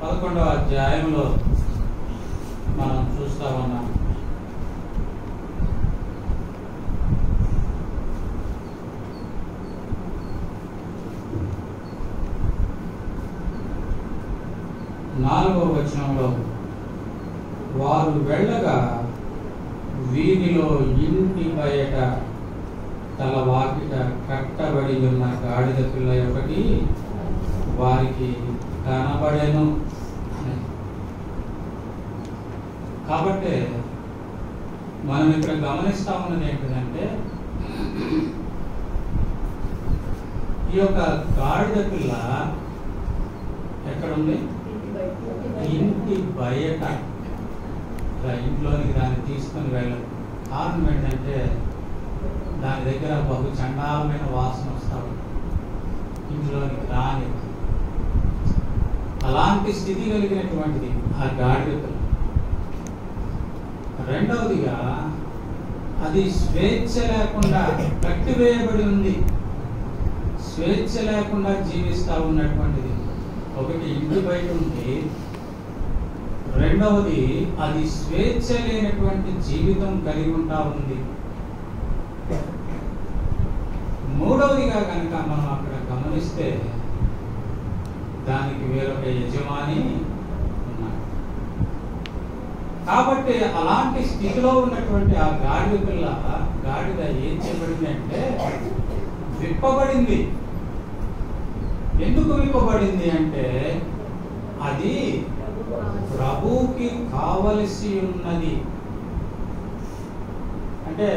11వ అధ్యాయంలో మనం చూస్తా ఉన్నాం. నాలుగవ వచనంలో వారు వెళ్ళగా వీధిలో ఇంటి బయట తల వాకిట కట్టబడి ఉన్న గాడిద పిల్ల ఒకటి వారికి కనబడెను. కాబట్టి మనం ఇక్కడ గమనిస్తా ఉన్నది ఏంటంటే, ఈ యొక్క గాడిద పిల్ల ఎక్కడుంది? ఇంటి బయట. ఇంట్లోనికి దాన్ని తీసుకొని వెళ్ళదు. కారణం ఏంటంటే దాని దగ్గర బహు చండాలమైన వాసన వస్తాడు, ఇంట్లోనికి రాని. అలాంటి స్థితి కలిగినటువంటిది ఆ గాడిద పిల్ల. రెండవదిగా అది స్వేచ్ఛ లేకుండా కట్టివేయబడి ఉంది, స్వేచ్ఛ లేకుండా జీవిస్తూ ఉన్నటువంటిది. ఒకటి ఇంటి బయట ఉంది, రెండవది అది స్వేచ్ఛ లేనటువంటి జీవితం కలిగి ఉంటా ఉంది. మూడవదిగా కనుక మనం అక్కడ గమనిస్తే దానికి వేరొక యజమాని ఉన్నాడు. కాబట్టి అలాంటి స్థితిలో ఉన్నటువంటి ఆ గాడిద పిల్ల, గాడిద ఏం చేయబడింది అంటే విప్పబడింది. ఎందుకు విప్పబడింది అంటే అది ప్రభువుకి కావలసి ఉన్నది. అంటే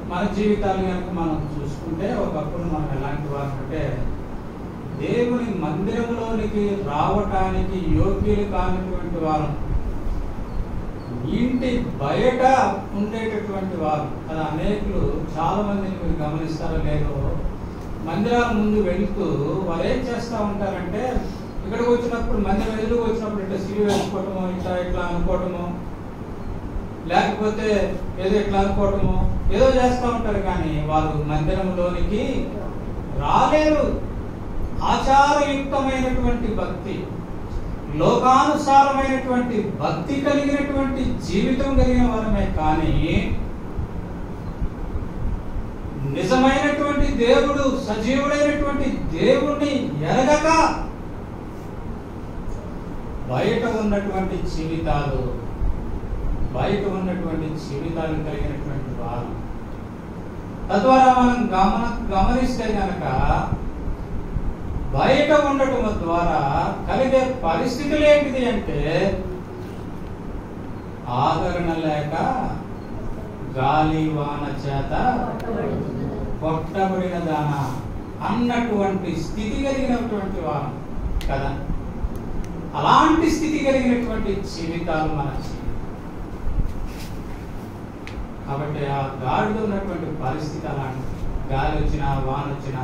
మన జీవితాలు కనుక మనం చూసుకుంటే ఒకప్పుడు మనం ఎలాంటి వారు అంటే దేవుని మందిరంలోనికి రావటానికి యోగ్యులు కానటువంటి వారు, ఇంటి బయట ఉండేటటువంటి వారు. అది అనేకులు చాలా మందిని మీరు గమనిస్తారో లేదో, మందిరాల ముందు వెళుతూ వారు ఏం చేస్తూ ఉంటారంటే ఇక్కడికి వచ్చినప్పుడు, మందిరం ఎదురుకు వచ్చినప్పుడు ఇట్లా సిరి వేసుకోవటము, ఇట్లా అనుకోవటము, లేకపోతే ఏదో ఇట్లా అనుకోవటము, ఏదో చేస్తూ ఉంటారు. కానీ వారు మందిరంలోనికి రాలేరు. ఆచారయుక్తమైనటువంటి భక్తి, లోకానుసారమైనటువంటి భక్తి కలిగినటువంటి జీవితం కలిగిన వారమే కానీ నిజమైనటువంటి దేవుడు, సజీవుడైనటువంటి దేవుణ్ణి ఎరగక బయట ఉన్నటువంటి జీవితాలు కలిగినటువంటి వారు. తద్వారా మనం గమనిస్తే కనుక బయట ఉండటం ద్వారా కలిగే పరిస్థితులు ఏంటిది అంటే ఆదరణ లేక గాలి వాన చేత కొట్టబడిన దాన అన్నటువంటి స్థితి కలిగినటువంటి వారు కదా. అలాంటి స్థితి కలిగినటువంటి జీవితాలు మన జీవితం. కాబట్టి ఆ గాడిలో ఉన్నటువంటి పరిస్థితి అలాంటి. గాలి వచ్చినా, వాన వచ్చినా,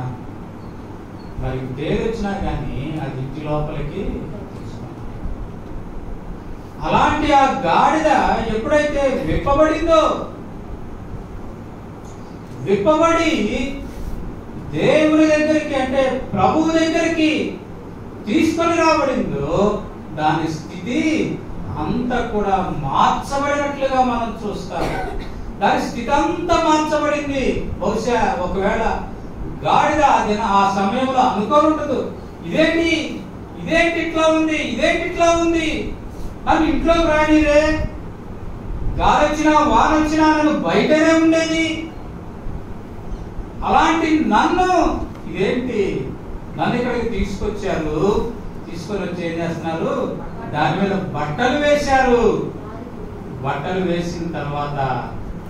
మరి తేలి వచ్చినా కానీ అది ఇంటి లోపలికి తీసుకుంది. అలాంటి ఆ గాడిద ఎప్పుడైతే విప్పబడిందో, విప్పబడి దేవుని దగ్గరికి అంటే ప్రభువు దగ్గరికి తీసుకొని రాబడిందో, దాని స్థితి అంతా కూడా మార్చబడినట్లుగా మనం చూస్తాం. దాని స్థితి అంతా మార్చబడింది. బహుశా ఒకవేళ గాడిద ఆ సమయంలో అనుకోని ఉండదు, ఇదేంటి ఇట్లా ఉంది, నన్ను ఇంట్లోకి రానిరే, గాలి వచ్చినా వాన వచ్చినా నన్ను బయటనే ఉండేది, అలాంటి నన్ను ఇదేంటి, నన్ను ఇక్కడికి తీసుకొని వచ్చి ఏం చేస్తున్నారు, దాని మీద బట్టలు వేశారు. బట్టలు వేసిన తర్వాత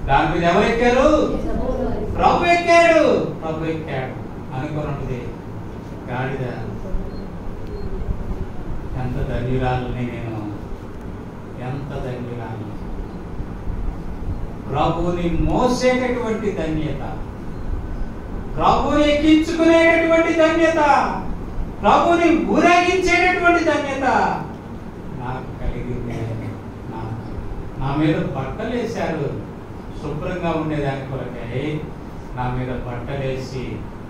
దాని మీద ఎవరు ఎక్కారు? ప్రభు ఎక్కాడు అనుకున్నది గాడిద. ఎంత ధన్యురాలని నేను, ఎంత ధన్యురాలని. ప్రభుని మోసేటటువంటి ధన్యత, ప్రభుని ఎక్కించుకునేటటువంటి ధన్యత, ప్రభుని ఊరేగించేటటువంటి ధన్యత నాకు కలిగింది. నా మీద బట్టలు వేశారు, శుభ్రంగా ఉండేదాని కొరకై నా మీద బట్టలేసి,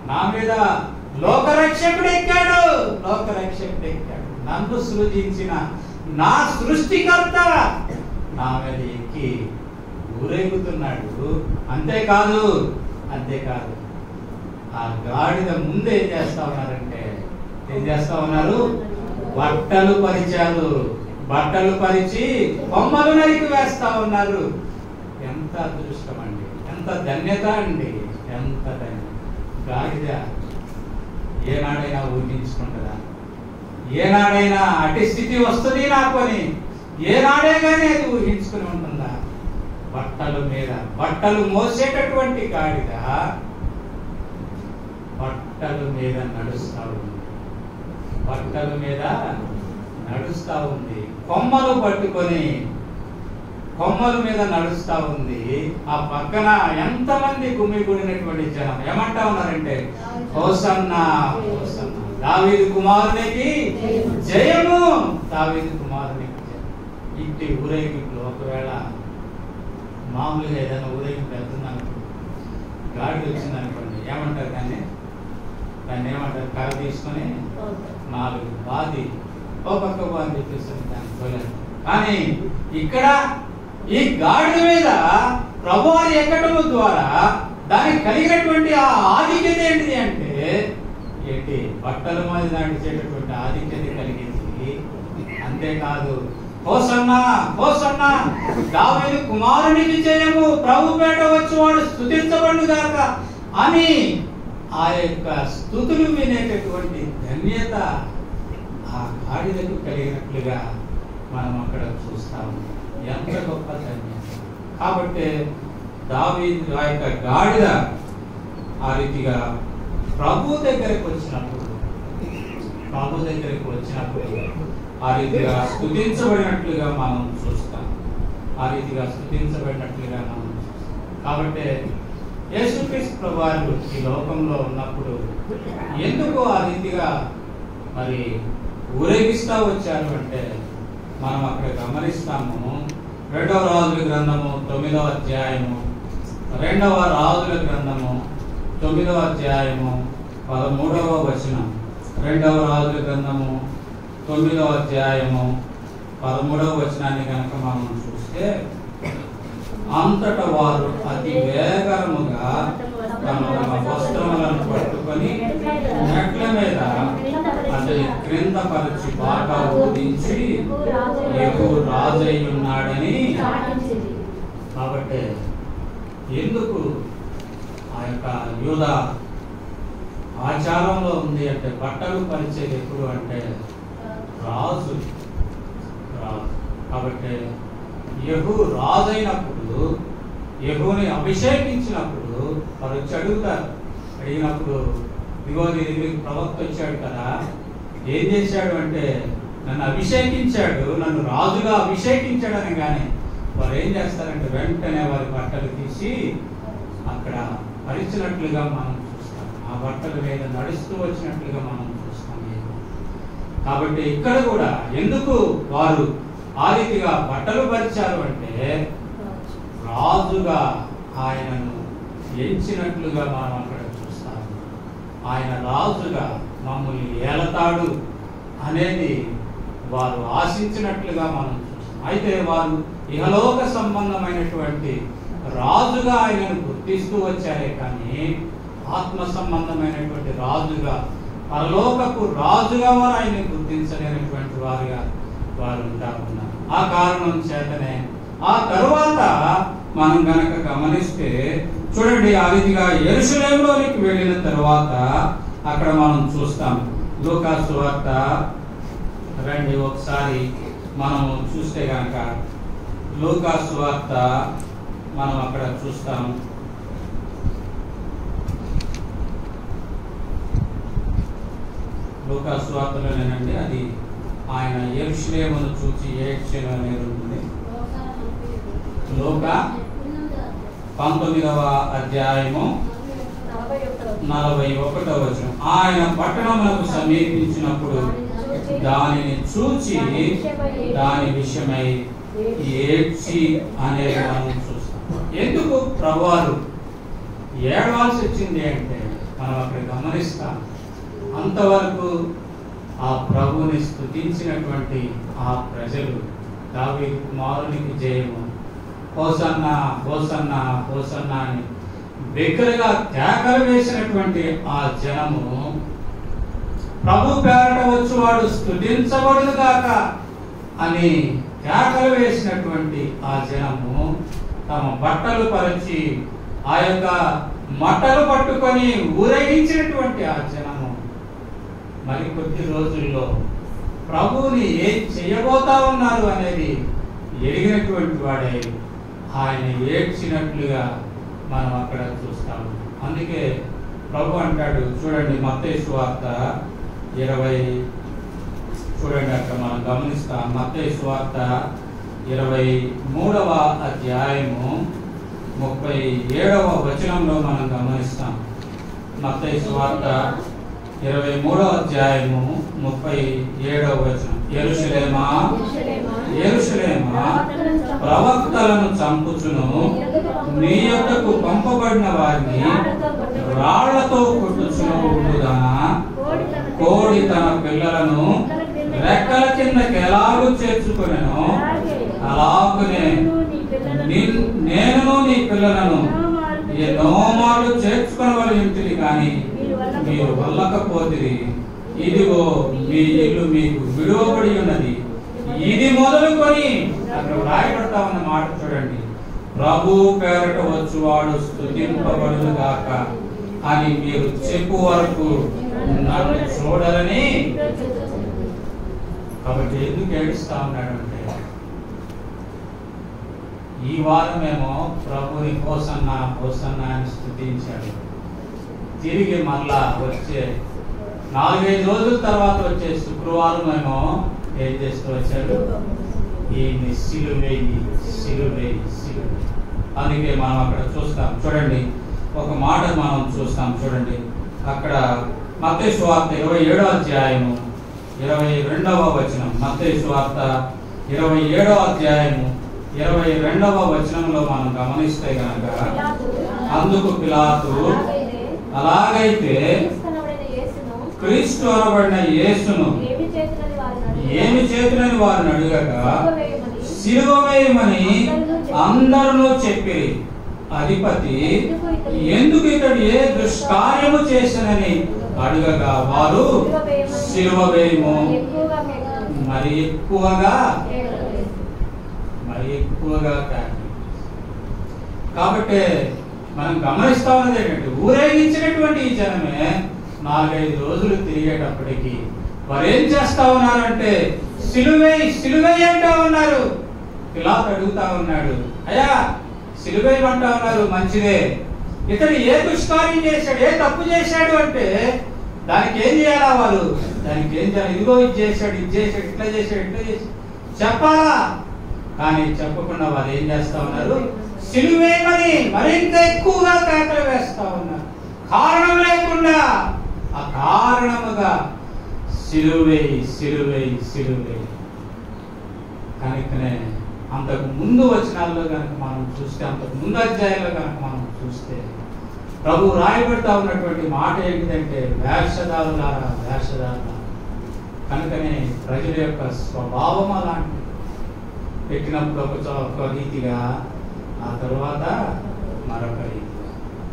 నా మీద లోకరక్షకుడు ఎక్కాడు. లోకరక్షకుడు ఎక్కాడు. నన్ను సృజించిన నా సృష్టికర్త నా మీద ఎక్కి ఊరేగుతున్నాడు. అంతేకాదు ఆ గాడిద ముందు ఏం చేస్తా ఉన్నారంటే, ఏం చేస్తా ఉన్నారు? బట్టలు పరిచారు. బట్టలు పరిచి కొమ్మలు నరికి వేస్తా ఉన్నారు. ఎంత అదృష్టం అండి, ఎంత ధన్యత అండి, ఎంత ధన్యత. గాడిద ఏనాడైనా ఊహించుకుంటుందా? ఏనాడైనా అటు స్థితి వస్తుంది నాకు అని ఏనాడే కానీ అది ఊహించుకుని ఉంటుందా? బట్టలు మోసేటటువంటి గాడిద బట్టల మీద నడుస్తా ఉంది. బట్టల మీద నడుస్తా ఉంది. కొమ్మలు పట్టుకొని కొమ్మల మీద నడుస్తా ఉంది. ఆ పక్కన ఎంతమంది గుమిగూడినటువంటి జనం ఏమంటా ఉన్నారంటే, హోసన్నా హోసన్నా, దావీదు కుమారునికి జయము, దావీదు కుమారునికి జయం. ఇంటి ఊరేగింపులు ఒకవేళ మామూలుగా ఏదైనా ఊరేగింపు వెళ్తుందనుకోండి, గాడి వచ్చిందనుకోండి, ఏమంటారు దాన్ని ఏమంటారు? కర్ర తీసుకొని 4 బాది ఓ పక్క అని చెప్పేసి దాన్ని పోలేదు. కానీ ఇక్కడ ఈ గాడిద మీద ప్రభువారు ఎక్కడం ద్వారా దానికి కలిగినటువంటి ఆ ఆధిక్యత ఏంటిది అంటే, బట్టల మీద నడిచేటటువంటి ఆధిక్యత కలిగింది. అంతేకాదు, హోసన్నా హోసన్నా, దావీదు కుమారునికి జయము, ప్రభు పేట వచ్చి వాడు స్తుతించబడును గాక అని ఆ యొక్క స్తుతులు వినేటటువంటి ధన్యత ఆ గాడిదకు కలిగినట్లుగా మనం అక్కడ చూస్తాము. ఎంత గొప్ప ధన్యత. కాబట్టి దావీదు ఆ యొక్క గాడిద ఆ రీతిగా ప్రభు దగ్గరకు వచ్చినప్పుడు ఆ రీతిగా స్తుతించబడినట్లుగా మనం చూస్తాం. కాబట్టి యేసుక్రీస్తు ప్రభువారు ఈ లోకంలో ఉన్నప్పుడు ఎందుకు ఆ రీతిగా మరి ఊరేగిస్తూ వచ్చారు అంటే, మనం అక్కడ గమనిస్తాము. 2వ రాజుల గ్రంథము 9వ అధ్యాయము, 2వ రాజుల గ్రంథము 9వ అధ్యాయము 13వ వచనం. 2వ రాజుల గ్రంథము 9వ అధ్యాయము 13వ వచనాన్ని కనుక మనం చూస్తే, అంతటా వారు అతి వేగముగా తమ వస్త్రములను పట్టుకొని మెట్ల మీద అతని క్రింద పరిచి బాగా ఊదించి యెహూ రాజై ఉన్నాడని. కాబట్టి ఎందుకు ఆ యొక్క యూదా ఆచారంలో ఉంది అంటే, బట్టలు పరిచేది ఎప్పుడు అంటే రాజు. కాబట్టి యెహూ రాజు అయినప్పుడు, యెహూని అభిషేకించినప్పుడు వారు వచ్చి అడిగినప్పుడు, ఇదిగో నీ దగ్గరికి ప్రవక్త వచ్చాడు కదా, ఏం చేశాడు అంటే నన్ను అభిషేకించాడు, నన్ను రాజుగా అభిషేకించాడు అని. కానీ వారు ఏం చేస్తారంటే వెంటనే వారి బట్టలు తీసి అక్కడ పరిచినట్లుగా మనం చూస్తాం. ఆ బట్టల మీద నడుస్తూ వచ్చినట్లుగా మనం చూస్తాం. కాబట్టి ఇక్కడ కూడా ఎందుకు వారు ఆ రీతిగా బట్టలు పరిచారు అంటే, రాజుగా ఆయనను ఎంచినట్లుగా మనం అక్కడ చూస్తాము. ఆయన రాజుగా మమ్మల్ని ఏలతాడు అనేది వారు ఆశించినట్లుగా మనం చూస్తాం. అయితే వారు ఇహలోక సంబంధమైనటువంటి రాజుగా ఆయనను గుర్తిస్తూ వచ్చారే కానీ, ఆత్మ సంబంధమైనటువంటి రాజుగా, పరలోకపు రాజుగా వారు ఆయన్ని గుర్తించలేనటువంటి వారుగా వారు ఉంటా ఉన్నారు. ఆ కారణం చేతనే ఆ తరువాత మనం గనక గమనిస్తే చూడండి, ఆ రీతిగా యెరూషలేములోనికి వెళ్ళిన తరువాత అక్కడ మనం చూస్తాం. లూకా సువార్త రండి ఒకసారి మనం చూస్తే గనక, లూకా సువార్త మనం అక్కడ చూస్తాం. లూకా సువార్తలోనేనండి, అది ఆయన యెరూషలేమును చూచి ఏడ్చెను అనేది ఉంటుంది. లూకా 19వ అధ్యాయము 41వ వచనం. ఆయన పట్టణమునకు సమీపించినప్పుడు దానిని చూచి దాని విషయమై ఏడ్చి అనేది మనం చూస్తాం. ఎందుకు ప్రభువారు ఏడవాల్సి వచ్చింది అంటే, మనం అక్కడ గమనిస్తాం. అంతవరకు ఆ ప్రభువుని స్తుతించినటువంటి ఆ ప్రజలు దావీదు కుమారునికి జయము, హోసన్నా హోసన్నా హోసన్నా అని బిగ్గరగా కేకలు వేసినటువంటి ఆ జనము, ప్రభు పేరట వచ్చువాడు స్తుతించబడును గాక అని కేకలు వేసినటువంటి ఆ జనము తమ బట్టలు పరిచి ఆ యొక్క మట్టలు పట్టుకొని ఊరేగించినటువంటి ఆ జనము మరి కొద్ది రోజుల్లో ప్రభువుని ఏం చేయబోతా ఉన్నారు అనేది ఎరిగినటువంటి వాడే ఆయన ఏడ్చినట్లుగా మనం అక్కడ చూస్తాము. అందుకే ప్రభు అంటాడు, చూడండి మత్తయి సువార్త 20, చూడండి అక్కడ మనం గమనిస్తాం. మత్తయి సువార్త 23వ అధ్యాయము 37వ వచనంలో మనం గమనిస్తాం. మత్తయి సువార్త 23వ అధ్యాయము 37వ వచనం. యెరూషలేమా యెరూషలేమా, ప్రవక్తలను చంపుచును, నీ యొద్దకు పంపబడిన వారిని రాళ్లతో కొట్టుచును ఉండుదానా, కోడి తన పిల్లలను రెక్కల కిందకి ఎలాగూ చేర్చుకొనెనో అలాగునే నేను నీ పిల్లలను ఎన్నో మార్లు చేర్చుకొనవలసింది, కానీ మీరు వెళ్ళకపోతిరి. ఇదిగో మీ ఇల్లు మీకు విడువబడి ఉన్నది. ఇది మొదలుకొని అక్కడ రాయబడతా ఉన్న మాట చూడండి, ప్రభు పేరట వచ్చువాడు స్తుతింపబడును గాక అని మీరు చెప్పు వరకు నన్ను చూడరని. కాబట్టి ఎందుకు ఏడుస్తా ఉన్నాడంటే, ఈ వారమేమో ప్రభుని హోసన్నా హోసన్నా అని స్తుతించాడు. తిరిగి మళ్ళా వచ్చే 4-5 రోజుల తర్వాత వచ్చే శుక్రవారం ఏమో ఏం చేస్తూ వచ్చాడు, ఈయన్ని సిలువేయి సిలువేయి సిలువేయి. అందుకే మనం అక్కడ చూస్తాం. చూడండి ఒక మాట మనం చూస్తాం. చూడండి అక్కడ మత్తయి సువార్త 27వ అధ్యాయము 22వ వచనం. మత్తయి సువార్త 27వ అధ్యాయము 22వ వచనంలో మనం గమనిస్తే గనక, అందుకు పిలాతు, అలాగైతే క్రీస్తు అనబడిన యేసును ఏమి చేతులని వారిని అడుగగా, సిలువ వేయమని అందరూ చెప్పిరి. అధిపతి ఎందుకు ఇతడు ఏ దుష్కార్యము చేసినని అడుగగా, వారు సిలువ వేయము మరి ఎక్కువగా కాబట్టి మనం గమనిస్తా ఉన్నది ఏంటంటే, ఊరేగించినటువంటి ఈ జనమే 4-5 రోజులు తిరిగేటప్పటికి వారు ఏం చేస్తా ఉన్నారంటే, సిలువేయి సిలువేయి అంటా ఉన్నారు. పిలాతు అడుగుతా ఉన్నాడు, అయ్యా సిలువేయి అంటా ఉన్నారు, మంచిదే, ఇతడు ఏ దుష్కార్యం చేశాడు, ఏ తప్పు చేశాడు అంటే దానికి ఏం చేయాలా వాళ్ళు, దానికి ఏం చేయాలి, ఇదిగో ఇది చేశాడు, ఇది చేశాడు, ఇట్లా చేశాడు, ఇట్లా చేశాడు చెప్పాలా. కానీ చెప్పకుండా వాళ్ళు ఏం చేస్తా ఉన్నారు, సిలువేయమని మరింత ఎక్కువగా కేకలు వేస్తా ఉన్నారు. కారణం లేకుండా అకారణముగా సిలువేయి సిలువేయి సిలువేయి. కనుకనే అంతకు ముందు వచనాల్లో కనుక మనం చూస్తే, అంతకు ముందు అధ్యాయంలో కనుక మనం చూస్తే, ప్రభు రాయబడతా ఉన్నటువంటి మాట ఏంటిదంటే, వేషధారులారా వేషధారులారా. కనుకనే ప్రజల యొక్క స్వభావం అలాంటి, పెట్టినప్పుడు ఒక రీతిగా, ఆ తర్వాత మరొక రీతిగా,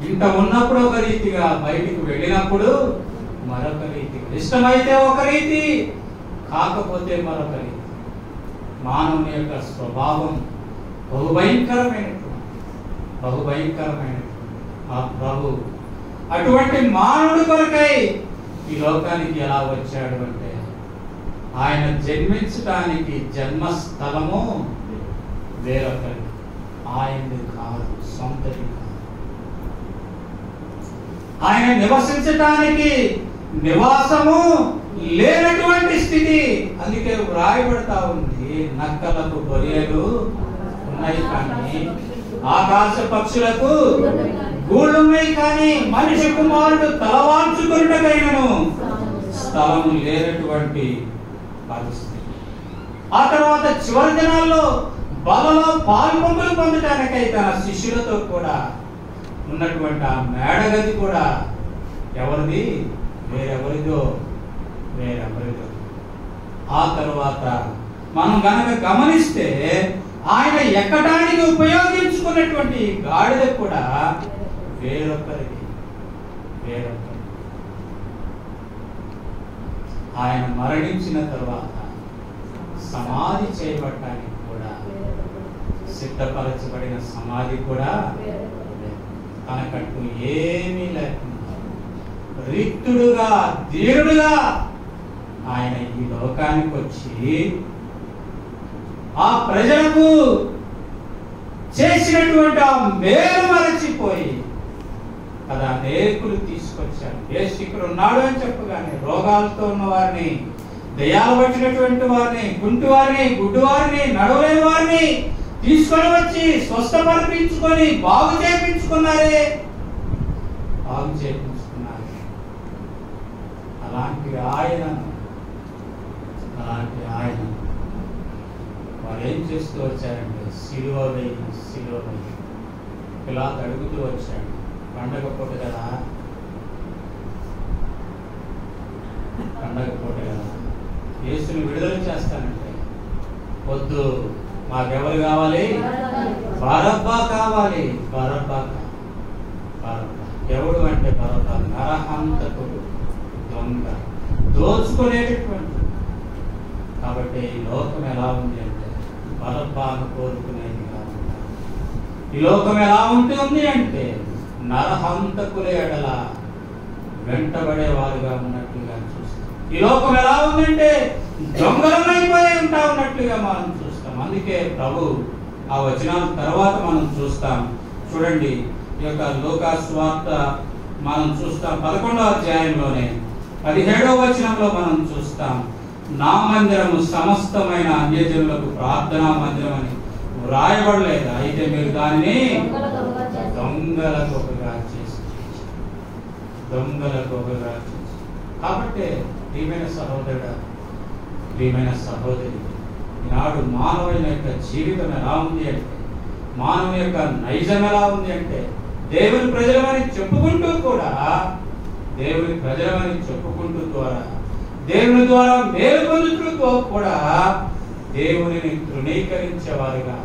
ఇంట ఉన్నప్పుడు ఒక రీతిగా, బయటికి వెళ్ళినప్పుడు మరొక రీతిగా, ఇష్టమైతే ఒక రీతి, కాకపోతే మరొక రీతి. మానవుని యొక్క స్వభావం బహుభయంకరమైనటువంటి ఆ ప్రభు అటువంటి మానవుడి కొరకై ఈ లోకానికి ఎలా వచ్చాడు అంటే, ఆయన జన్మించడానికి జన్మస్థలము వేరొకరి, ఆయనది కాదు, సొంతది కాదు. ఆయన నివసించటానికి నివాసము లేనటువంటి స్థితి. అందుకే వ్రాయబడతా ఉంది, నక్కలకు గొర్రెలు ఉన్నాయి కానీ, ఆకాశ పక్షులకు గూళ్ళున్నాయి కానీ, మనిషి కుమారుడు తలవాల్చుకున్నటకైనను స్థలము లేనటువంటి పరిస్థితి. ఆ తర్వాత చివరి దినాల్లో బలలో పాల్పొంగులు పొందటానికై తన శిష్యులతో కూడా ఉన్నటువంటి ఆ మేడగది కూడా ఎవరిది? వేరెవరిదో. ఆ తరువాత మనం గనక గమనిస్తే ఆయన ఎక్కడానికి ఉపయోగించుకున్నటువంటి గాడిద కూడా వేరొకరిది. ఆయన మరణించిన తరువాత సమాధి చేయబడటానికి కూడా సిద్ధపరచబడిన సమాధి కూడా తనకంటూ ఏమీ లేకుండా రిక్తుడుగా ధీరుడుగా ఆయన ఈ లోకానికి వచ్చి ఆ ప్రజలకు చేసినటువంటి ఆ మేలు మరచిపోయి కదా అనేకులు తీసుకొచ్చారు. యేసు ఇక్కడ ఉన్నాడు అని చెప్పగానే రోగాలతో ఉన్న వారిని, దయ్యాలు పట్టినటువంటి వారిని, కుంటి వారిని, గుడ్డి వారిని, నడవలేని వారిని తీసుకొని వచ్చి స్వస్థపరిపించుకొని బాగు చేయించుకున్నారు. అలాంటి ఆయన వారు ఏం చేస్తూ వచ్చారంటే సిలువ వేయి ఇలా అడుగుతూ వచ్చాడు. పండగ పూట కదా, యేసుని విడుదల చేస్తానంటే వద్దు, మాకెవరు కావాలి? బరబ్బా కావాలి. బరబ్బా ఎవడు అంటే బరబ్బా నరహంతకుడు, దొంగ, దోచుకునేటటువంటి. కాబట్టి ఈ లోకం ఎలా ఉంది అంటే బరబ్బాను కోరుకునేది కాదు. ఈ లోకం ఎలా ఉంటుంది అంటే నరహంతకుల ఎడల వెంటబడేవారుగా ఉన్నట్లుగా చూస్తాం. ఈ లోకం ఎలా ఉందంటే దొంగలమైపోయి ఉంటా ఉన్నట్లుగా మనం చూస్తాం. అందుకే ప్రభు ఆ వచనాల తర్వాత మనం చూస్తాం. చూడండి, ఈ యొక్క లూకా సువార్త మనం చూస్తాం 11వ అధ్యాయంలోనే 17వ వచనంలో మనం చూస్తాం. నా మందిరము సమస్తమైన అన్యజనులకు ప్రార్థనా మందిరం అని వ్రాయబడలేదు, అయితే మీరు దానిని దొంగల గొప్పగా చేసి. కాబట్టి ప్రియమైన సహోదరుడు, ప్రియమైన సహోదరి, ఈనాడు మానవుని యొక్క జీవితం ఎలా ఉంది అంటే, మానవుని యొక్క నైజం ఎలా ఉంది అంటే, దేవుని ప్రజలమని చెప్పుకుంటూ కూడా దేవుని ద్వారా మేలు పొందుతూ కూడా దేవునిని తృణీకరించేవారుగా,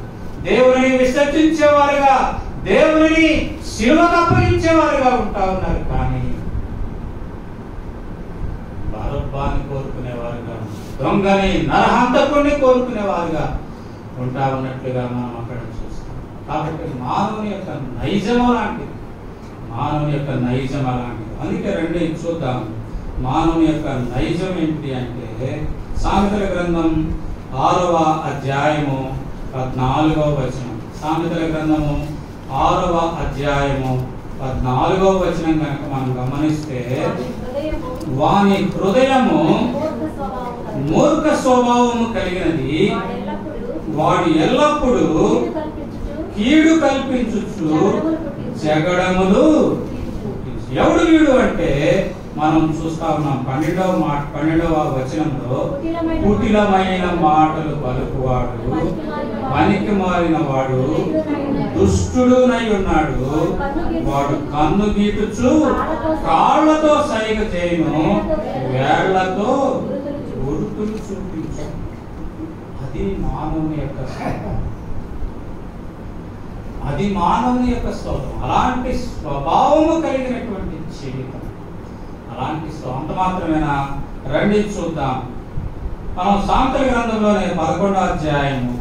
దేవుని విసర్జించేవారుగా, దేవుని శిలువకు అప్పగించేవారుగా ఉంటా ఉన్నారు. కానీ బరబ్బాని కోరుకునేవారుగా, దొంగని, నరహంతకుడిని కోరుకునేవారుగా ఉంటా ఉన్నట్లుగా మనం అక్కడ చూస్తాం. కాబట్టి మానవుని యొక్క నైజం అలాంటిది. అందుకే రండి చూద్దాం మానవుని యొక్క నైజం ఏంటి అంటే, సామెతల గ్రంథం 6వ అధ్యాయము 14వ వచనం. సామెతల గ్రంథము 6వ అధ్యాయము 14వ వచనం కనుక మనం గమనిస్తే, వాని హృదయము మూర్ఖ స్వభావము కలిగినది, వాడు ఎల్లప్పుడూ కీడు కల్పించుచు జగడములు. ఎవడు వీడు అంటే మనం చూస్తా ఉన్నాం 12వ వచనంలో, కుటిలమైన మాటలు పలుకువాడు, పనికి మారిన వాడు, దుష్టుడునై ఉన్నాడు, వాడు కన్ను గీటుచు కాళ్లతో సైగ చేయును, వేళ్లతో గుర్తులు చూపించు. అది మానవుని యొక్క స్వభావం. అలాంటి స్వభావము కలిగినటువంటి జీవితం, అలాంటి అంత మాత్రమేనా? రండి చూద్దాం. మనం సామెతల గ్రంథంలోనే 11వ అధ్యాయము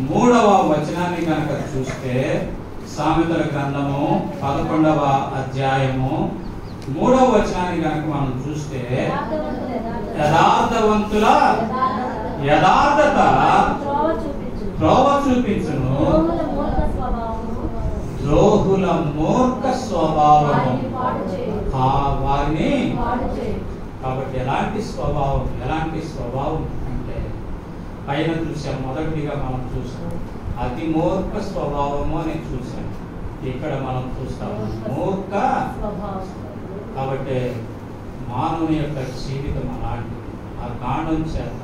3వ వచనాన్ని కనుక చూస్తే, సామెతల గ్రంథము 11వ అధ్యాయము 3వ వచనాన్ని కనుక మనం చూస్తే, యథార్థవంతుల యథార్థత త్రోవ చూపించును, ద్రోహుల మూర్ఖ స్వభావము వారిని. కాబట్టి ఎలాంటి స్వభావం అంటే, పైన చూసాం, మొదటిగా మనం చూసాం అతి మూర్ఖ స్వభావము అని చూసాం. ఇక్కడ మనం చూస్తాం మూర్ఖ. కాబట్టి మానవుని యొక్క జీవితం అలాంటిది. ఆ కారణం చేత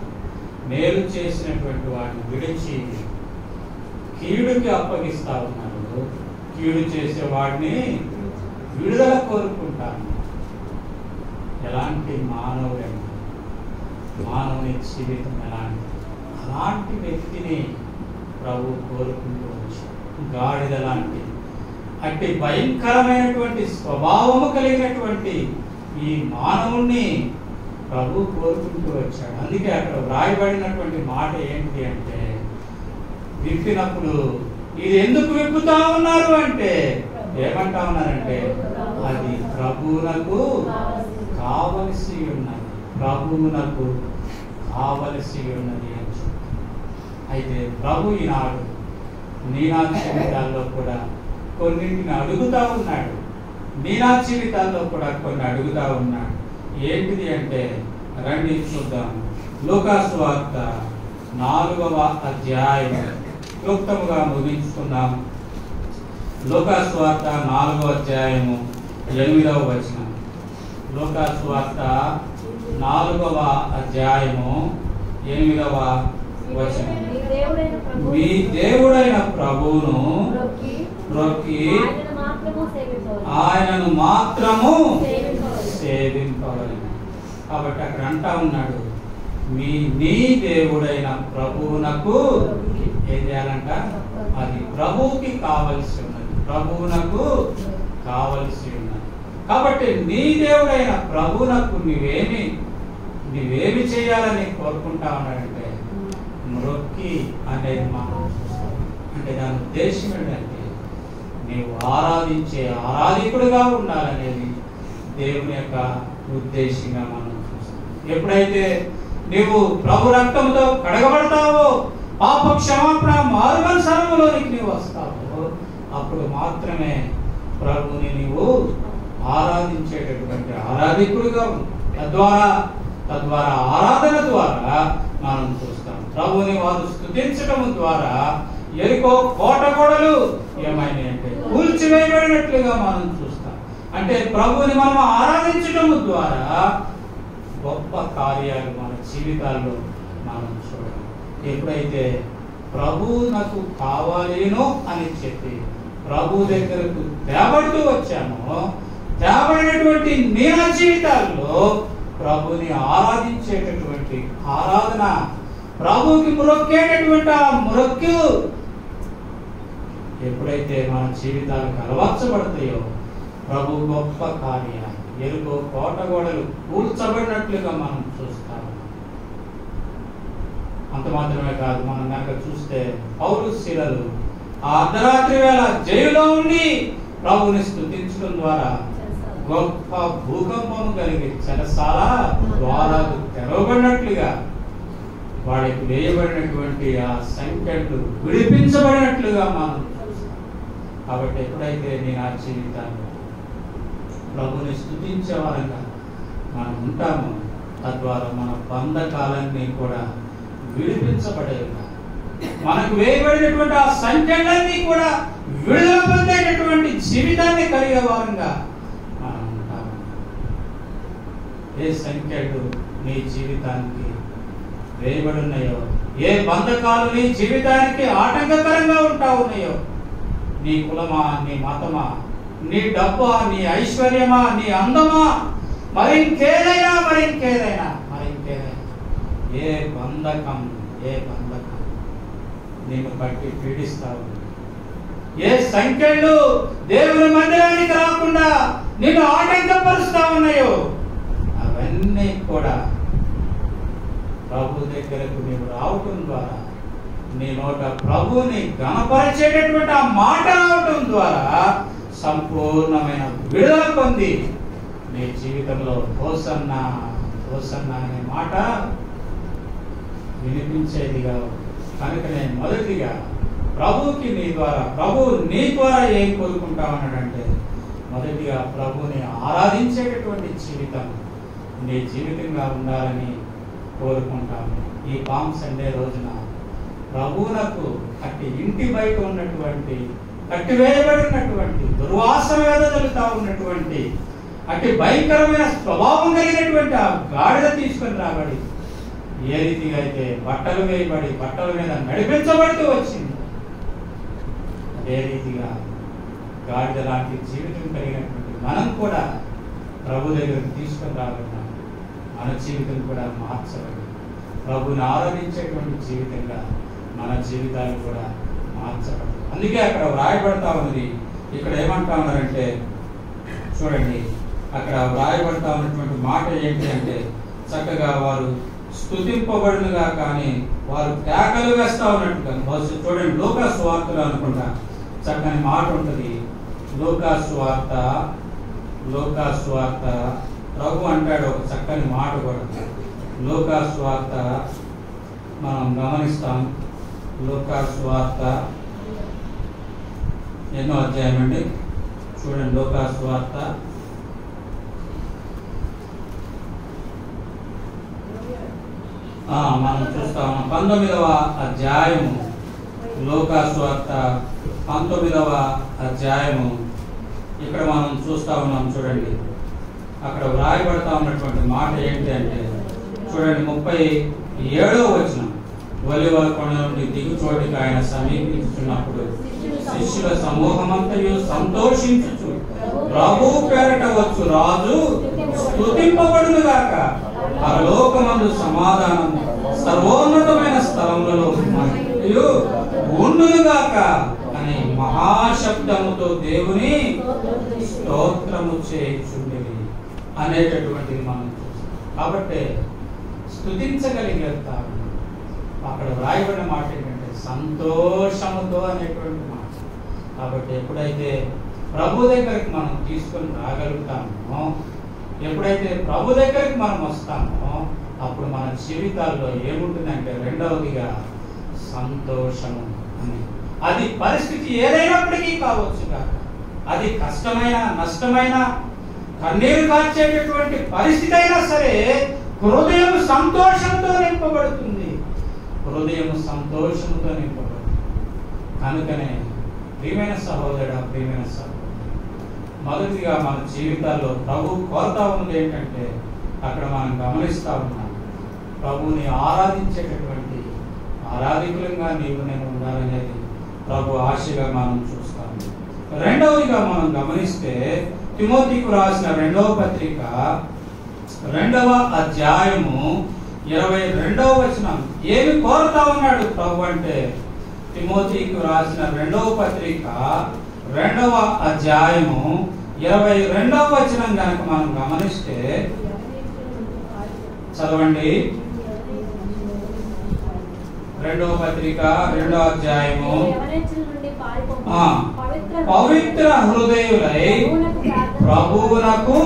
మేలు చేసినటువంటి వాడిని విడిచి కీడుకి అప్పగిస్తా ఉన్నారు. కీడు చేసే వాడిని విడుదల కోరుకుంటాను. ఎలాంటి మానవుని జీవితం అలాంటి వ్యక్తిని ప్రభు కోరుకుంటూ వచ్చాడు. గాడిద లాంటి అట్టి భయంకరమైనటువంటి స్వభావము కలిగినటువంటి ఈ మానవుణ్ణి ప్రభు కోరుకుంటూ వచ్చాడు. అందుకే అక్కడ వ్రాయబడినటువంటి మాట ఏంటి అంటే, విప్పినప్పుడు ఇది ఎందుకు విప్పుతా ఉన్నారు అంటే ఏమంటా ఉన్నారంటే, అది ప్రభువునకు కావలసి ఉన్నది, ప్రభువునకు కావలసి ఉన్నది అని. అయితే ప్రభు ఈనాడు నీనా జీవితాల్లో కూడా కొన్నింటిని అడుగుతా ఉన్నాడు, నీనా జీవితాల్లో కూడా కొన్ని అడుగుతా ఉన్నాడు. ఏంటిది అంటే రండి చూద్దాం. లూకా సువార్త 4వ అధ్యాయం క్లుప్తముగా ముగించుకుందాం. లూకా సువార్త 4వ అధ్యాయము 8వ వచనం. లూకా సువార్త 4వ అధ్యాయము 8వ వచనం. మీ దేవుడైన ప్రభువును రొక్కి ఆయనను మాత్రము సేవింపవలెను. కాబట్టి అక్కడ అంటా ఉన్నాడు, నీ దేవుడైన ప్రభువునకు ఏం చేయాలంట? అది ప్రభువుకి కావలసి ఉన్నది, ప్రభువునకు కావలసి ఉన్నది. కాబట్టి నీ దేవుడైన ప్రభువునకు నువ్వేమి చేయాలని కోరుకుంటా ఉన్నాడంటే, మ్రొక్కి అనేది మనం చూస్తాం. అంటే దాని ఉద్దేశం ఏంటంటే, నీవు ఆరాధించే ఆరాధికుడుగా ఉండాలనేది దేవుని యొక్క ఉద్దేశంగా మనం చూస్తాం. ఎప్పుడైతే నీవు ప్రభు రక్తంతో కడగబడతావో, పాప క్షమాపణ మారుమనసరంలోనికి నీవు వస్తావో, అప్పుడు మాత్రమే ప్రభుని నీవు ఆరాధించేటటువంటి ఆరాధికుడుగా ఉంటావు. తద్వారా ఆరాధన ద్వారా మనం చూస్తాం. ప్రభుని వారు స్తుతించడం ద్వారా ఎరికో కోట గోడలు ఏమైనాయి అంటే కూల్చివేయబడినట్లుగా మనం చూస్తాం. అంటే ప్రభుని మనం ఆరాధించడం ద్వారా గొప్ప కార్యాలు మన జీవితాల్లో మనం చూడాలి. ఎప్పుడైతే ప్రభు నాకు కావాలేనో అని చెప్పి ప్రభు దగ్గరకు తేబడుతూ వచ్చామో, తేబడినటువంటి నీనా జీవితాల్లో ప్రభుని ఆరాధించేటటువంటి ఆరాధన, ప్రభుకి మ్రొక్కేటటువంటి ఆ మ్రొక్కు ఎప్పుడైతే మన జీవితాలకు అలవర్చబడతాయో, ప్రభు గొప్ప కార్యాలు ఎరుకో కోట గోడలు కూల్చబడినట్లుగా మనం చూస్తాము. అంత మాత్రమే కాదు, మనం కనుక చూస్తే పౌలు శీలలు ఆ అర్ధరాత్రి వేళ జైలులో ఉండి ప్రభుని స్తుతించడం ద్వారా గొప్ప భూకంపం కలిగి చెరసాల ద్వారాలు తెరవబడినట్లుగా, వాడికి వేయబడినటువంటి ఆ సంఖ్యలు విడిపించబడినట్లుగా మనం చూస్తాం. కాబట్టి ఎప్పుడైతే నేను ఆ జీవితాన్ని ప్రభుని స్తుతించే వారంగా మనం ఉంటామో, తద్వారా మన బంధకాలన్నీ కూడా విడిపించబడేవిగా, మనకు వేయబడినటువంటి ఆ సంఖ్యలన్నీ కూడా విడుదల పొందేటటువంటి జీవితాన్ని కలిగే వారంగా మనం ఉంటాము. ఏ సంఖ్యలు నీ జీవితానికి వేయబడి ఉన్నాయో, ఏ బంధకాలు నీ జీవితానికి ఆటంకకరంగా ఉంటా ఉన్నాయో, నీ కులమా, నీ మతమా, నీ డబ్బా, నీ ఐశ్వర్యమా, నీ అందమా, మరింకేదైనా ఏ బంధకం నేను బట్టి పీడిస్తావు, ఏ సంఖ్యలు దేవుని మందిరానికి రాకుండా నిన్ను ఆటంకపరుస్తా ఉన్నాయో, అవన్నీ కూడా ప్రభు దగ్గరకు నీవు రావటం ద్వారా, నీ నోట ప్రభువుని గణపరిచేటటువంటి ఆ మాట రావటం ద్వారా సంపూర్ణమైన విడుదల పొంది నీ జీవితంలో హోసన్నా అనే మాట వినిపించేదిగా. కనుకనే మొదటిగా ప్రభువుకి ప్రభు నీ ద్వారా ఏం కోరుకుంటామన్నాడంటే, మొదటిగా ప్రభుని ఆరాధించేటటువంటి జీవితం నీ జీవితంగా ఉండాలని కోరుకుంటాము. ఈ పామ్ సండే రోజున ప్రభువునకు అట్టి ఇంటి బయట ఉన్నటువంటి, కట్టివేయబడినటువంటి, దుర్వాసన వెదజల్లుతా ఉన్నటువంటి, అట్టి భయంకరమైన స్వభావం కలిగినటువంటి ఆ గాడిద తీసుకొని రాబడి, ఏ రీతిగా అయితే బట్టలు వేయబడి బట్టల మీద నడిపించబడుతూ వచ్చింది, అదే రీతిగా గాడిద లాంటి జీవితం కలిగినటువంటి మనం కూడా ప్రభు దగ్గరకు తీసుకొని రాబడినాం. మన జీవితం కూడా మార్చబడి ప్రభుని ఆరాధించేటువంటి జీవితంగా మన జీవితాలు కూడా మార్చబడి, అందుకే అక్కడ వ్రాయబడతా ఉన్నది. ఇక్కడ ఏమంటా ఉన్నారంటే చూడండి, అక్కడ వ్రాయబడతా ఉన్నటువంటి మాట ఏంటి అంటే, చక్కగా వారు స్తుతింపబడునుగా కానీ వారు కేకలు వేస్తా ఉన్నట్టుగా. బహుశా చూడండి, లూకా సువార్తలో అనుకుంటా చక్కని మాట ఉంటుంది. లూకా సువార్త ప్రభు అంటాడు ఒక చక్కని మాట కూడా. లూకా సువార్త మనం గమనిస్తాం. లూకా సువార్త ఎన్నో అధ్యాయం అండి, చూడండి. లూకా సువార్త మనం చూస్తా ఉన్నాం 19వ అధ్యాయము. లూకా సువార్త 19వ అధ్యాయము ఇక్కడ మనం చూస్తా ఉన్నాం. చూడండి, అక్కడ వ్రాయబడతా ఉన్నటువంటి మాట ఏంటి అంటే, చూడండి 37వ వచనం. ఒలివ కొండ నుండి దిగు చోటికి ఆయన సమీపించుచున్నప్పుడు శిష్యుల సమూహమంతయు సంతోషించుచు ప్రభు పేరట వచ్చు రాజు స్తుతింపబడును గాక, పరలోకమందు సమాధానం సర్వోన్నతమైన స్థలములలో మరియు ఉండును గాక అని మహాశబ్దముతో దేవుని స్తోత్రము చేయుచుండేది అనేటటువంటిది మనం చూస్తాం. కాబట్టి స్తుతించగలిగేస్తాము. అక్కడ వ్రాయబడిన మాట ఏంటంటే సంతోషముతో అనేటువంటి మాట. కాబట్టి ఎప్పుడైతే ప్రభు దగ్గరికి మనం తీసుకొని రాగలుగుతామో, ఎప్పుడైతే ప్రభు దగ్గరికి మనం వస్తామో, అప్పుడు మన జీవితాల్లో ఏముంటుందంటే రెండవదిగా సంతోషము అని. అది పరిస్థితి ఏదైనప్పటికీ కావచ్చు కాక, అది కష్టమైన నష్టమైన కన్నీరు కార్చేటటువంటి పరిస్థితి అయినా సరే హృదయం సంతోషంతో నింపబడుతుంది. హృదయం సంతోషంతో నింపబడుతుంది. కనుకనే ప్రియమైన సహోదరుడు, ప్రియమైన సహోదరు, మొదటిగా మన జీవితాల్లో ప్రభు కోరుతా ఉన్నది ఏంటంటే, అక్కడ మనం గమనిస్తా ఉన్నాం, ప్రభుని ఆరాధించేటటువంటి ఆరాధికులంగా నీవు నేను ఉండాలనేది ప్రభు ఆశగా మనం చూస్తాము. రెండవదిగా మనం గమనిస్తే తిమోతికి రాసిన 2వ పత్రిక 2వ అధ్యాయము 22వ వచనం ఏమి కోరుతా ఉన్నాడు ప్రభు అంటే, తిమోతికి రాసిన 2వ పత్రిక 2వ అధ్యాయము 22వ వచనం కనుక మనం గమనిస్తే, చదవండి. 2వ పత్రిక 2వ అధ్యాయము, పవిత్ర హృదయులై ప్రభువునకు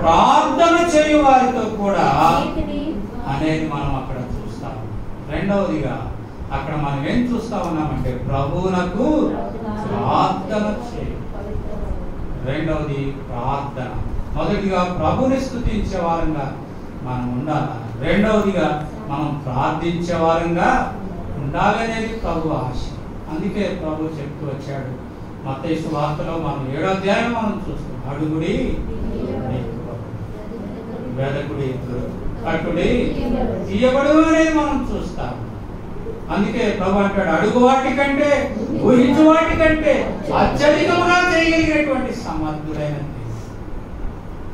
ప్రార్థన చేయు వారితో కూడా అనేది మనం అక్కడ చూస్తాం. రెండవదిగా అక్కడ మనం ఏం చూస్తా ఉన్నామంటే ప్రభువునకు ప్రార్థన చేయు. రెండవది ప్రార్థన. మొదటిగా ప్రభుని స్తుతించే వారంగా మనం ఉండాలి. రెండవదిగా మనం ప్రార్థించే వారంగా ఉండాలనేది ప్రభు ఆశ. అందుకే ప్రభు చెప్తూ వచ్చాడు మత్తయి సువార్తలో మనం 7వ అధ్యాయం మనం చూస్తాం. అడుగుడి వెదకుడి కట్టుడి తీయబడు అనేది మనం చూస్తాం. అందుకే ప్రభు అంటాడు, అడుగు వాటి కంటే ఊహించు వాటి కంటే అత్యధికంగా చేయగలిగేటువంటి సమర్థుడైన.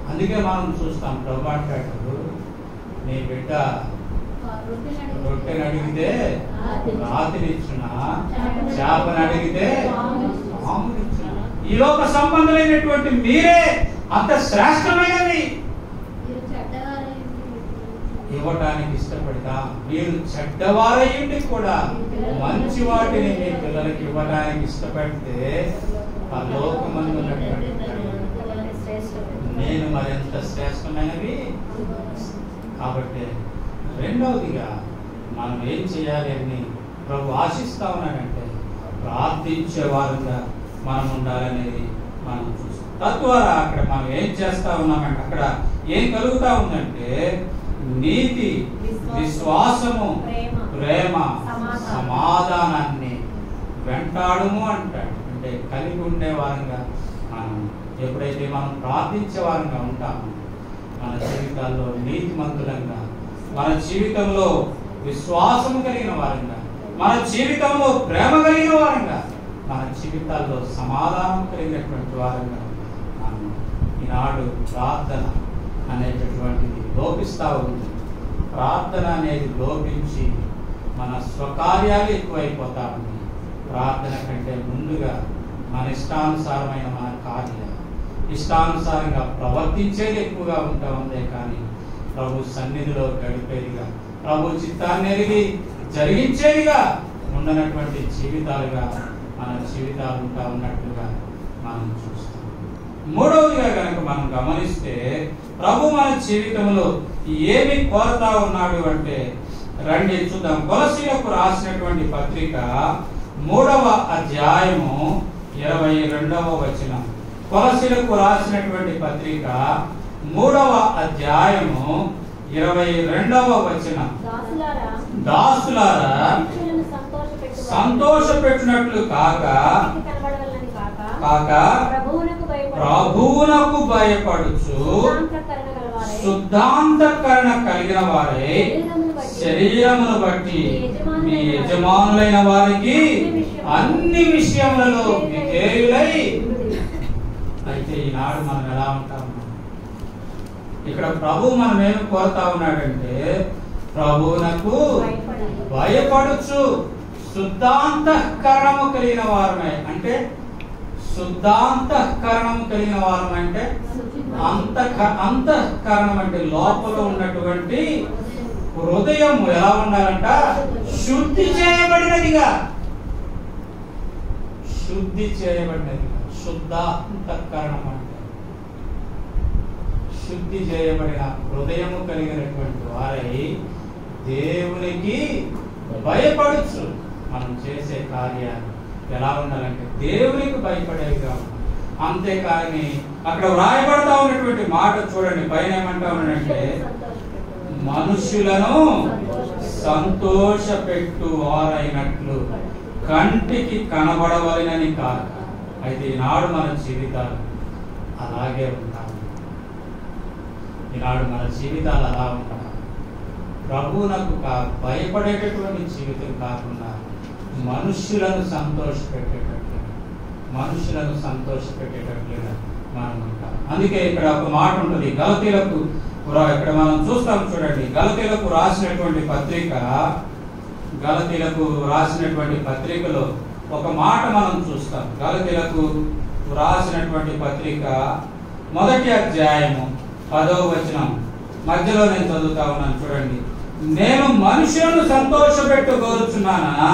అందుకే మనం చూస్తాం ప్రభు అంటాడు, నీ బిడ్డ రొట్టెని అడిగితే రాత్రిచ్చునా, చేపను అడిగితే పామునిచ్చునా. ఈ లోక సంబంధమైనటువంటి మీరే అంత శ్రేష్టమైనవి ఇవ్వటానికి ఇష్టపడతా. మీరు చెడ్డవారయ్యుండి కూడా మంచి వాటిని మీ పిల్లలకి ఇవ్వడానికి ఇష్టపడితే ఆ లోకమందు నేను మరింత శ్రేష్టమైనవి. కాబట్టి రెండవదిగా మనం ఏం చేయాలి అని ప్రభు ఆశిస్తా ఉన్నాడంటే, ప్రార్థించే వారంగా మనం ఉండాలనేది మనం చూస్తాం. తద్వారా అక్కడ మనం ఏం చేస్తా ఉన్నామంటే, అక్కడ ఏం కలుగుతా ఉందంటే నీతి, విశ్వాసము, ప్రేమ, సమాధానాన్ని వెంటాడుము అంటాడు. అంటే కలిగి ఉండే వారంగా మనం ఎప్పుడైతే మనం ప్రార్థించే వారంగా ఉంటామో, మన జీవితాల్లో నీతిమంతులంగా, మన జీవితంలో విశ్వాసము కలిగిన వారంగా, మన జీవితంలో ప్రేమ కలిగిన వారంగా, మన జీవితాల్లో సమాధానం కలిగినటువంటి వారంగా మనం ఈనాడు ప్రార్థన అనేటటువంటిది లోపిస్తూ ఉంది. ప్రార్థన అనేది లోపించి మన స్వకార్యాలు ఎక్కువైపోతా ఉంది. ప్రార్థన కంటే ముందుగా మన ఇష్టానుసారమైన మన కార్యాలు, ఇష్టానుసారంగా ప్రవర్తించేది ఎక్కువగా ఉంటా ఉందే కానీ ప్రభు సన్నిధిలో గడిపేదిగా, ప్రభు చిత్తాన్ని ఎరిగి జరిగించేదిగా ఉండనటువంటి జీవితాలుగా మన జీవితాలు ఉంటా ఉన్నట్లుగా మనం చూస్తాం. మూడవదిగా కనుక మనం గమనిస్తే ప్రభు మన జీవితంలో ఏమి కోరుతా ఉన్నాడు అంటే, రండి చూద్దాం. కొలసీలకు రాసినటువంటి పత్రిక 3వ అధ్యాయము 22వ వచనం. కొలసీలకు రాసినటువంటి పత్రిక 3వ అధ్యాయము 22వ వచనం. దాసులారా సంతోషపెట్టినట్లు కాక ప్రభువునకు భయపడుచు శుద్ధాంతఃకరణ కలిగిన వారే శరీరమును బట్టి మీ యజమానులైన వారికి అన్ని విషయములలో విధేయులై. అయితే ఈనాడు మనం ఎలా ఉంటాము? ఇక్కడ ప్రభు మనం ఏమి కోరుతా ఉన్నాడంటే, ప్రభువునకు భయపడుచు శుద్ధాంతఃకరణము కలిగిన వారమే. అంటే శుద్ధాంతఃకరణము కలిగిన వారం అంటే అంతఃకరణం అంటే లోపల ఉన్నటువంటి హృదయం ఎలా ఉండాలంట? శుద్ధి చేయబడినదిగా. శుద్ధి చేయబడినదిగా శుద్ధాంతఃకరణం అంటే శుద్ధి చేయబడిన హృదయము కలిగినటువంటి వారై దేవునికి భయపడచ్చు. మనం చేసే కార్యాలు ఎలా ఉండాలంటే దేవునికి భయపడేవిగా ఉండాలి. అంతేకాని అక్కడ వ్రాయబడతా ఉన్నటువంటి మాట చూడండి, పైన ఏమంటా ఉన్నాడంటే, మనుషులను సంతోషపెట్టు వారైనట్లు కంటికి కనబడవలనని కాదు. అయితే ఈనాడు మన జీవితాలు అలాగే ఉంటాయి. ఈనాడు మన జీవితాలు అలా ఉంటాయి. ప్రభువునకు భయపడేటటువంటి జీవితం కాకుండా మనుష్యులను సంతోషపెట్టేటట్లుగా మనం ఉంటాం. అందుకే ఇక్కడ ఒక మాట ఉంటుంది, గలతీలకు ఇక్కడ మనం చూస్తాం చూడండి. గలతీలకు రాసినటువంటి పత్రికలో ఒక మాట మనం చూస్తాం. గలతీలకు రాసినటువంటి పత్రిక 1వ అధ్యాయము 10వ వచనం మధ్యలో నేను చదువుతా ఉన్నాను చూడండి. నేను మనుషులను సంతోషపెట్టు కోరుచున్నానా?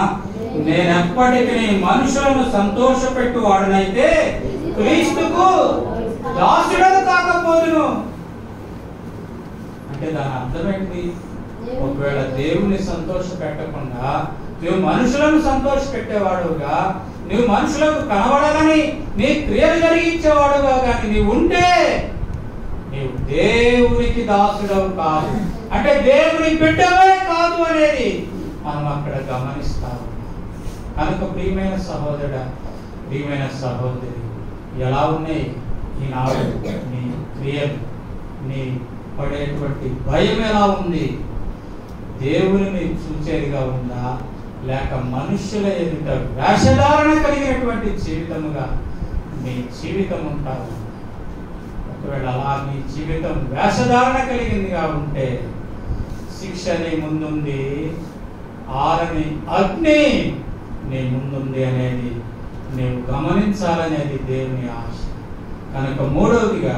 నేను ఎప్పటికీ మనుషులను సంతోషపెట్టు వాడనైతే క్రీస్తుకు దాసుడను కాకపోదును. అంటే దాని అర్థం ఏంటి? ఒకవేళ దేవుని సంతోష పెట్టకుండా నువ్వు మనుషులను సంతోష పెట్టేవాడుగా, నువ్వు మనుషులకు కనబడాలని నీ క్రియలు జరిగించేవాడుగా కానీ నీవు ఉంటే నీవు దేవునికి దాసుడవు కాదు. అంటే దేవుని బిడ్డవే కాదు అనేది మనం అక్కడ గమనిస్తాము. కనుక ప్రియమైన సహోదరుడా, ప్రియమైన సహోదరి, ఎలా ఉన్నాయి ఈనాడు నీ క్రియలు? నీ పడేటువంటి భయం ఎలా ఉంది? దేవుని చూచేదిగా ఉందా, లేక మనుష్యుల ఎదుట వేషధారణ కలిగినటువంటి జీవితముగా నీ జీవితం ఉంటావు? ఒకవేళ అలా నీ జీవితం వేషధారణ కలిగిందిగా ఉంటే శిక్ష నీ ముందుంది, ఆరని అగ్ని నీ ముందుంది అనేది నీవు గమనించాలనేది దేవుని ఆశ. కనుక మూడవదిగా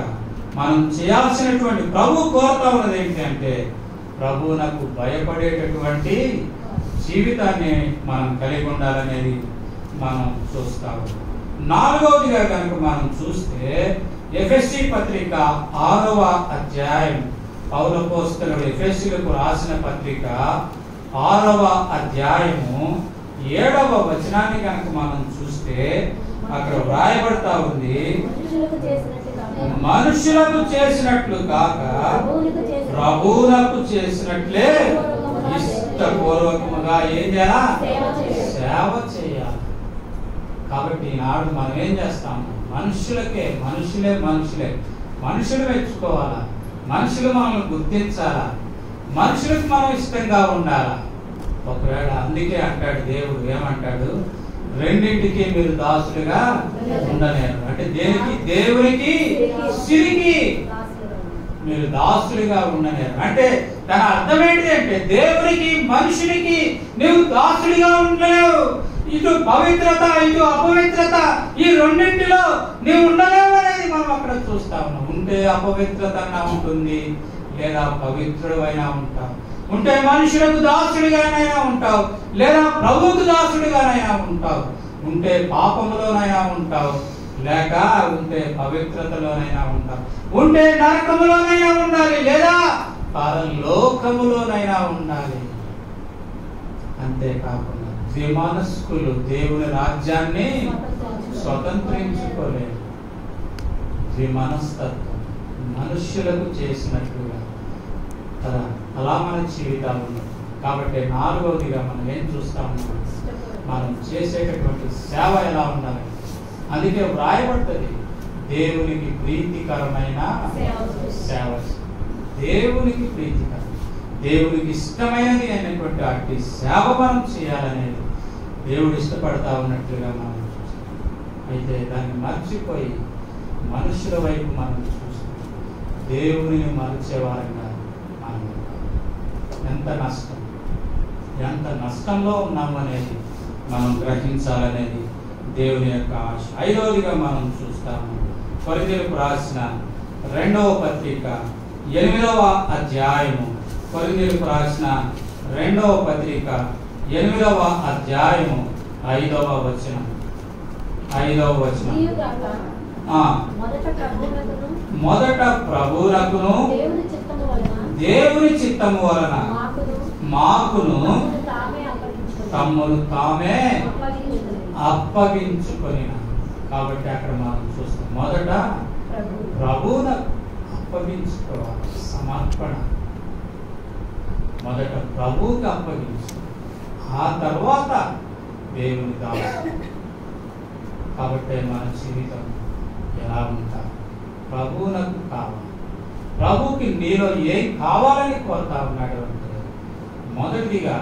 మనం చేయాల్సినటువంటి ప్రభు కోరుతా ఉన్నది ఏంటి అంటే, ప్రభువునకు భయపడేటటువంటి జీవితాన్ని మనం కలిగి ఉండాలనేది మనం చూస్తాము. నాలుగవదిగా కనుక మనం చూస్తే ఎఫెసీ పత్రిక 6వ అధ్యాయం, పౌలు అపోస్తలుడు ఎఫెసీలకు రాసిన పత్రిక 6వ అధ్యాయము 7వ వచనాన్ని కనుక మనం చూస్తే అక్కడ వ్రాయబడతా ఉంది, మనుషులకు చేసినట్లు కాక ప్రభువునకు చేసినట్లే ఇష్టపూర్వకముగా ఏం చేయాలి? సేవ చేయాలి. కాబట్టి ఈనాడు మనం ఏం చేస్తాము? మనుషులు మెచ్చుకోవాలా, మనుషులు మనల్ని గుర్తించాలా, మనుషులకు మనం ఇష్టంగా ఉండాలా. ఒకవేళ అందుకే అంటాడు దేవుడు, ఏమంటాడు? రెండింటికి మీరు దాసులుగా ఉండలేరు. అంటే దేనికి? దేవునికి, సిరికి. మీరు దాసులుగా ఉండలేరు. అంటే దాని అర్థం ఏంటి అంటే దేవునికి మనుషునికి నువ్వు దాసుడిగా ఉండలేవు. ఇటు పవిత్రత ఇటు అపవిత్రత ఈ రెండింటిలో నీవు ఉండలేవు అనేది మనం అక్కడ చూస్తా ఉన్నాం. ఉంటే అపవిత్రత అన్నా ఉంటుంది, లేదా పవిత్రుడు అయినా ఉంటావు. ఉంటే మనుషులకు దాసుడిగానైనా ఉంటావు, లేదా ప్రభువుకు దాసుడిగానైనా ఉంటావు. ఉంటే పాపములోనైనా ఉంటావు, లేక ఉంటే పవిత్రతలోనైనా ఉంటావు. ఉంటే నరకములోనైనా ఉండాలి, లేదా పరలోకములోనైనా ఉండాలి. అంతేకాకుండా ద్విమనస్కులు దేవుని రాజ్యాన్ని స్వతంత్రించుకోలేరు. ద్విమనస్తత్వం మనుష్యులకు చేసినట్లుగా కదా అలా మన జీవితాలు ఉన్నాయి. కాబట్టి నాలుగవదిగా మనం ఏం చూస్తాము, మనం చేసేటటువంటి సేవ ఎలా ఉండాలి. అందుకే వ్రాయబడుతుంది, దేవునికి ప్రీతికరమైన సేవ. దేవునికి ప్రీతికరం, దేవునికి ఇష్టమైనది అయినటువంటి అట్టి సేవ మనం చేయాలనేది దేవుడు ఇష్టపడతా ఉన్నట్లుగా మనం చూస్తాం. అయితే దాన్ని మర్చిపోయి మనుషుల వైపు మనం చూస్తాం. దేవునిని మరిచేవారంగా మనం ఎంత నష్టంలో ఉన్నాము అనేది మనం గ్రహించాలనేది దేవుని యొక్క ఆశ. ఐదవదిగా మనం చూస్తాము, కొరింథీయులకు రాసిన 2వ పత్రిక 8వ అధ్యాయము. కొరింథీయులకు రాసిన 2వ పత్రిక 8వ అధ్యాయము 5వ వచనం. మొదట ప్రభువునకును దేవుని చిత్తము వలన మాకును తమ్మును తామే అప్పగించుకొని. కాబట్టి అక్కడ మనం చూస్తాం, మొదట ప్రభువునకు అప్పగించుకోవాలి. సమర్పణ మొదట ప్రభువుకి అప్పగించు, ఆ తర్వాత దేవుని దాసు. కాబట్టి మన జీవితం ఎలా ఉంటాం, ప్రభువునకు కావాలి. ప్రభువుకి నీలో ఏం కావాలని కోరుతా ఉన్నాడు అంటే, మొదటిదిగా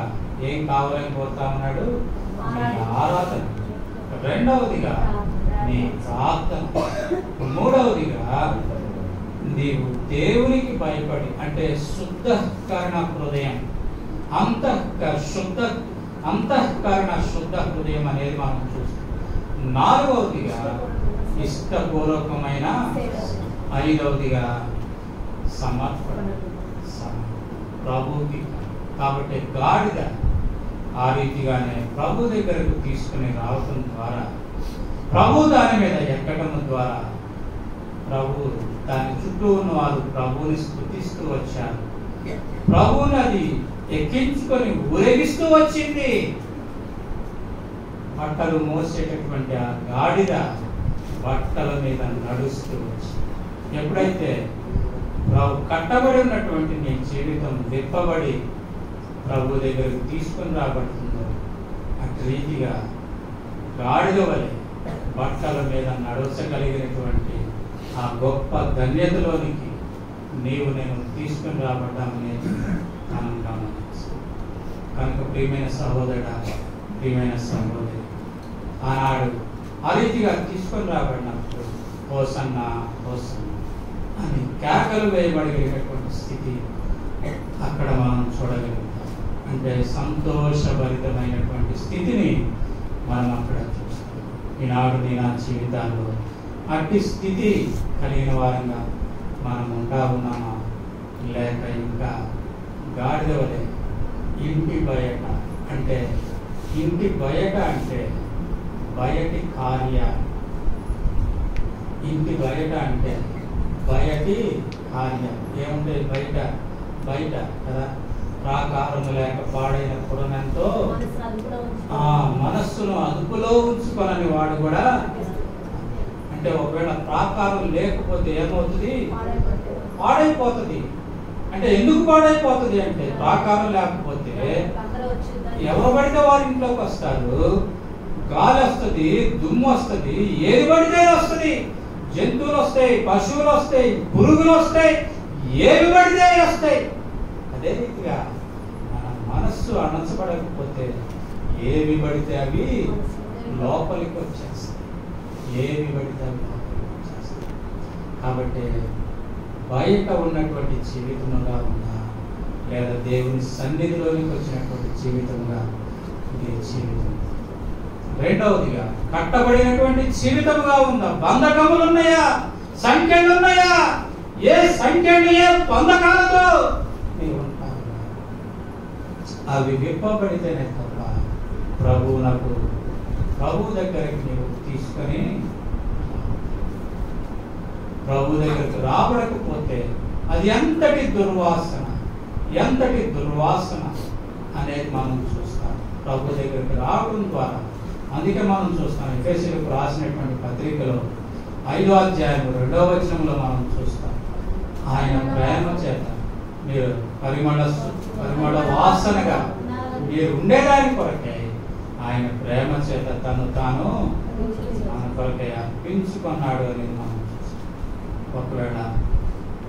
ఏం కావాలని కోరుతా ఉన్నాడు, నీ ఆరాధన. రెండవదిగా నీ ప్రార్థన. మూడవదిగా నీవు దేవునికి భయపడి, అంటే శుద్ధకరణ హృదయం, అంతఃకరణ శుద్ధ హృదయం అనేది మనం చూస్తాం. నాలుగవదిగా ఇష్టపూర్వకమైన, ఐదవదిగా సమర్పణ ప్రభుకి. కాబట్టి గాడిద ఆ రీతిగానే ప్రభు దగ్గరకు తీసుకుని రావటం ద్వారా, ప్రభు దాని మీద ఎక్కడం ద్వారా, ప్రభు దాని చుట్టూ ఉన్న వారు ప్రభువుని స్తుతిస్తూ వచ్చారు. ప్రభువుని అది ఎక్కించుకొని ఊరేగిస్తూ వచ్చింది. బట్టలు మోసేటటువంటి ఆ గాడిద బట్టల మీద నడుస్తూ వచ్చింది. ఎప్పుడైతే ప్రభు కట్టబడి ఉన్నటువంటి నీ జీవితం విప్పబడి ప్రభు దగ్గరకు తీసుకుని రాబడుతుందో, అటు రీతిగా గాడిద వలె బట్టల మీద నడవచగలిగినటువంటి ఆ గొప్ప ధన్యతలోనికి నీవు నేను తీసుకుని రాబడ్డామనేది మనం గమనిస్తాం. కనుక ప్రియమైన సహోదరుడా, ప్రియమైన సహోదరి, ఆనాడు ఆ రీతిగా తీసుకొని రాబడినప్పుడు హోసన్నా హోసన్నా అని కేకలు వేయబడగలిగినటువంటి స్థితి అక్కడ మనం చూడగలుగుతాం. అంటే సంతోషభరితమైనటువంటి స్థితిని మనం అక్కడ చూస్తాం. ఈనాడు నా జీవితాల్లో అట్టి స్థితి కలిగిన వారంగా మనం ఉంటా ఉన్నామా, లేక ఇంకా గాడిద వలె ఇంటి బయట, అంటే ఇంటి బయట అంటే బయటి కార్యాలు, ఇంటి బయట అంటే బయటి కార్యాలు ఏముంటాయి, బయట కదా, ప్రాకారము లేక పాడైన పురమెంతో మనస్సును అదుపులో ఉంచుకొనని వాడు కూడా. అంటే ఒకవేళ ప్రాకారం లేకపోతే ఏమవుతుంది, పాడైపోతుంది. అంటే ఎందుకు పాడైపోతుంది అంటే, ప్రాకారం లేకపోతే ఎవరు పడితే వారి ఇంట్లోకి వస్తారు, గాలి వస్తుంది, దుమ్ము వస్తుంది, ఏది పడితే వస్తుంది, జంతువులు వస్తాయి, పశువులు వస్తాయి, పురుగులు వస్తాయి, ఏవి పడితే వస్తాయి. అదే రీతిగా మన మనస్సు అణచబడకపోతే ఏవి పడితే అవి లోపలికి వచ్చేస్తాయి, ఏవి పడితే అవి లోపలికి వచ్చేస్తాయి. కాబట్టి బయట ఉన్నటువంటి జీవితముగా ఉందా, లేదా దేవుని సన్నిధిలోనికి వచ్చినటువంటి జీవితంగా ఇది జీవితం? రెండవదిగా, కట్టబడినటువంటి జీవితముగా ఉందా? బంధకములు ఉన్నాయా, సంఖ్యలు ఉన్నాయా? ఏ సంఖ్యలు, ఏ బంధకాలతో మీరు ఉంటారు? అవి విప్పబడితేనే తప్ప ప్రభు దగ్గరికి నీవు తీసుకొని ప్రభు దగ్గరికి రాబడకపోతే అది ఎంతటి దుర్వాసన అనేది మనం చూస్తాం. ప్రభు దగ్గరికి రావడం ద్వారా, అందుకే మనం చూస్తాం ఎఫెసీయులకు రాసినటువంటి పత్రికలో 5వ అధ్యాయం 2వ వచనంలో మనం చూస్తాం, ఆయన ప్రేమ చేత మీరు పరిమళ వాసనగా మీరు ఉండేదాని కొరకే ఆయన ప్రేమ చేత తాను మన కొరకే అర్పించుకున్నాడు అనేది మనం చూస్తాం. ఒకవేళ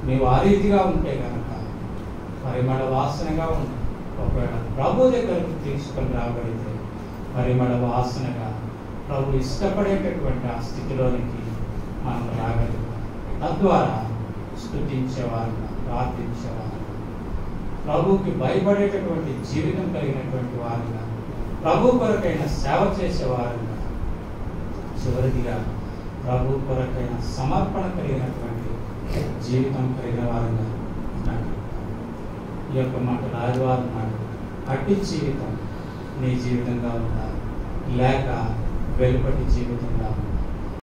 నీవు ఆ రీతిగా ఉంటే కనుక పరిమళ వాసనగా ఉంది. ఒకవేళ ప్రభు దగ్గరకు తీసుకొని రాబడితే పరిమళ వాసనగా ప్రభు ఇష్టపడేటటువంటి ఆ స్థితిలోనికి మనం రాగలుగుతాం. తద్వారా స్తుతించేవారుగా, ప్రార్థించేవారుగా, ప్రభువుకి భయపడేటటువంటి జీవితం కలిగినటువంటి వారుగా, ప్రభు కొరకైన సేవ చేసేవారుగా, చివరిదిగా ప్రభు కొరకైన సమర్పణ కలిగినటువంటి జీవితం కలిగిన వారుగా ఉన్నాడు. ఈ యొక్క మాట ఆదివారం నాడు అట్టి జీవితం నీ జీవితంగా ఉండాలి, లేక వెలుపటి జీవితంగా ఉండాలి.